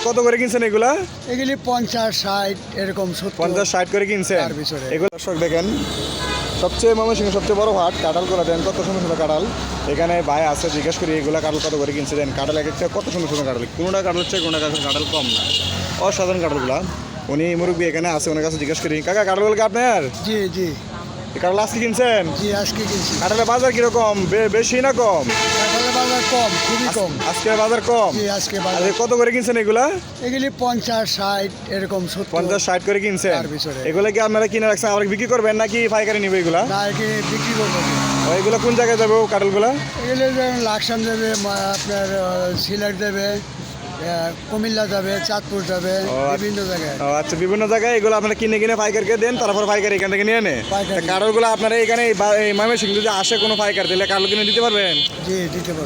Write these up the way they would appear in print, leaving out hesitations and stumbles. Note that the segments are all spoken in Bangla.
কত করে কিনছেন এগুলা? এগুলি 50-60 এরকম 50-60 করে কিনছেন এগুলো। দর্শক দেখেন, সবচেয়ে ময়মনসিংহের সবচেয়ে বড় হাট কাঁঠাল করা দেন, কত সুন্দর সুন্দর কাঁঠাল এখানে ভাই আছে। জিজ্ঞেস করি এগুলা কাঁঠাল কত করে কিনছে দেন। কাঁঠাল এক একটা কত সুন্দর সুন্দর কাঁঠাল, কোনোটা কাঁঠাল হচ্ছে কোনোটা কাঁঠাল কম না, অসাধারণ কাঁঠালগুলা। উনি মুরব্বী এখানে আছে, ওনার কাছে জিজ্ঞেস করি কাকা কাঁঠালগুলো কি আপনার? জি জি কাঁঠাল আজকে কিনছেন? জি আজকে কিনছি। কাঁঠালের বাজার কিরকম, বেশি না কম? কাঁঠালের বাজার কম, খুবই কম। আজকে বাজার কম? জি আজকে বাজার। কত করে কিনছেন এগুলা? এগুলি 50-60 এরকম 50-60 করে কিনছেন। ভিতরে এগুলো কি আপনারা কিনে রাখছেন আবার বিক্রি করবেন নাকি পাইকারি নিবে এগুলা? না, এগুলি বিক্রি করবো। এগুলো কোন জায়গায় যাবে কাঁঠালগুলা? এগুলি যেমন লাকসাম যাবে, আপনার সিলেট যাবে, কুমিল্লা যাবে, চাঁদপুর যাবে, বিভিন্ন জায়গায়। আচ্ছা, বিভিন্ন জায়গায় এগুলো আপনারা কিনে কিনে পাইকারকে দেন, তারপর পাইকারি এখান থেকে নিয়ে নেয়। কাঁঠালগুলো আপনারা এখানে এই ময়মনসিংহ যদি আসে কোনো পাইকার দিলে কাঁঠাল কিনে দিতে পারবেন? জি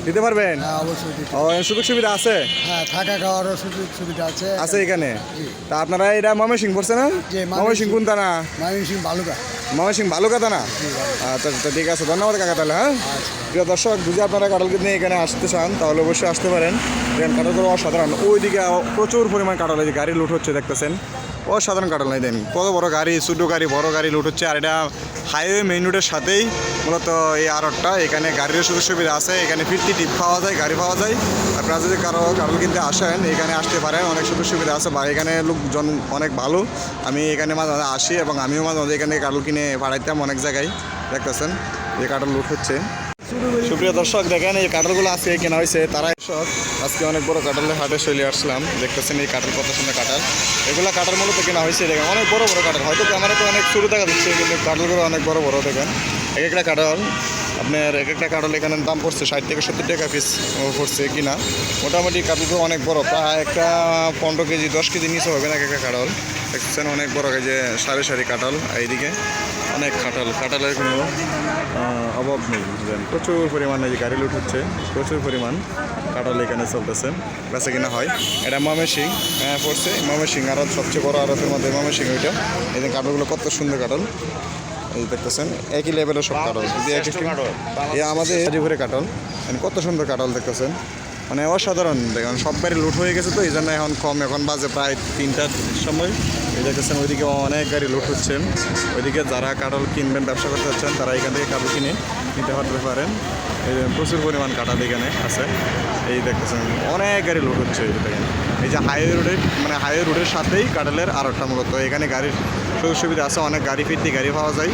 দিতে পারবেন। হ্যাঁ অবশ্যই দিতে। সুযোগ সুবিধা আছে? হ্যাঁ, থাকা খাওয়ারও সুযোগ সুবিধা আছে এখানে। তা আপনারা এটা ময়মনসিংহ পড়ছে না? ময়মনসিংহ কোন থানা? ময়মনসিংহ বালুকা। ময়মনসিংহ ভালুকা থানা। আচ্ছা ঠিক আছে, ধন্যবাদ কাকা। তাহলে হ্যাঁ, প্রিয় দর্শক, যদি আপনারা কাঁঠাল কিনে এখানে আসতে চান তাহলে অবশ্যই আসতে পারেন। দেখেন কাঁঠালগুলো অসাধারণ। ওইদিকে প্রচুর পরিমাণ কাঁঠাল, এই যে গাড়ি লুট হচ্ছে দেখতেছেন, অসাধারণ কাঁঠাল। নাই দেন কত বড় গাড়ি, ছোটো গাড়ি, বড় গাড়ি লুট হচ্ছে। আর এটা হাইওয়ে মেইন রোডের সাথেই মূলত এই আড়তটা। এখানে গাড়ির সুযোগ সুবিধা আছে, এখানে ফিরতি টিপ পাওয়া যায়, গাড়ি পাওয়া যায়। আপনারা যদি কারো কাঁঠাল কিনতে আসেন এখানে আসতে পারেন, অনেক সুযোগ সুবিধা আছে। বা এখানে লোকজন অনেক ভালো। আমি এখানে মাঝে মাঝে আসি এবং আমিও মাঝে মাঝে এখানে কাঁঠাল কিনে পাঠাইতাম অনেক জায়গায়। দেখতেছেন যে কাঁঠাল লুট হচ্ছে। সুপ্রিয় দর্শক দেখেন, এই কাঁঠালগুলো আজকে কেনা হয়েছে তারা দর্শক। আজকে অনেক বড় কাঁঠালের হাটে চলে আসলাম। দেখতেছেন এই কাঁঠাল, কত সুন্দর কাঁঠাল। এগুলো কাঁঠাল মূলত কেনা হয়েছে। দেখেন অনেক বড় বড় কাঁঠাল, হয়তো ক্যামেরাতে অনেক ছোটো দেখা দিচ্ছে কিন্তু কাঁঠালগুলো অনেক বড় বড়। দেখেন এক একটা কাঁঠাল, আপনার এক একটা কাঁঠাল এখানে দাম পড়ছে 60 থেকে 70 টাকা পিস পড়ছে কিনা। মোটামুটি কাঁঠালগুলো অনেক বড়, প্রায় একটা 15 কেজি 10 কেজি নিচে হবে না এক একটা কাঁঠাল। দেখছেন অনেক বড়, যে সারি সারি কাঁঠাল। এইদিকে অনেক কাঁঠালের কোনো অভাব নেই। বুঝলেন, প্রচুর পরিমাণে যে গাড়ি লুট হচ্ছে, প্রচুর পরিমাণ কাঁঠাল এখানে চলতেছে, বেচা কিনা হয়। এটা ময়মনসিংহ পড়ছে, ময়মনসিংহ আড়ত, সবচেয়ে বড় আড়তের মধ্যে ময়মনসিংহ ওইটা। এই যে কাঁঠালগুলো কত সুন্দর কাঁঠাল, এই দেখতেছেন একই লেভেলের সব কাঁঠাল। যদি আমাদের হাজিপুরে কাঁঠাল, কত সুন্দর কাঁঠাল দেখতেছেন, মানে অসাধারণ। দেখেন সব গাড়ি লুট হয়ে গেছে, তো এই জন্য এখন কম, এখন বাজে প্রায় 3টার সময়। এই দেখতেছেন ওইদিকে অনেক গাড়ি লুট হচ্ছে। ওইদিকে যারা কাঁঠাল কিনবেন, ব্যবসা করতে চাচ্ছেন, তারা এখান থেকে কাঁঠাল কিনে নিতে পারতে পারেন। এই প্রচুর পরিমাণ কাঁঠাল এখানে আছে। এই দেখতেছেন অনেক গাড়ি লুট হচ্ছে। এই দেখেন এই যে হাইওয়ে রোডের, মানে হাইওয়ে রোডের সাথেই কাঁঠালের আড়তটা মূলত। এখানে গাড়ির সুযোগ সুবিধা আছে, অনেক গাড়ি ফিরতি গাড়ি পাওয়া যায়।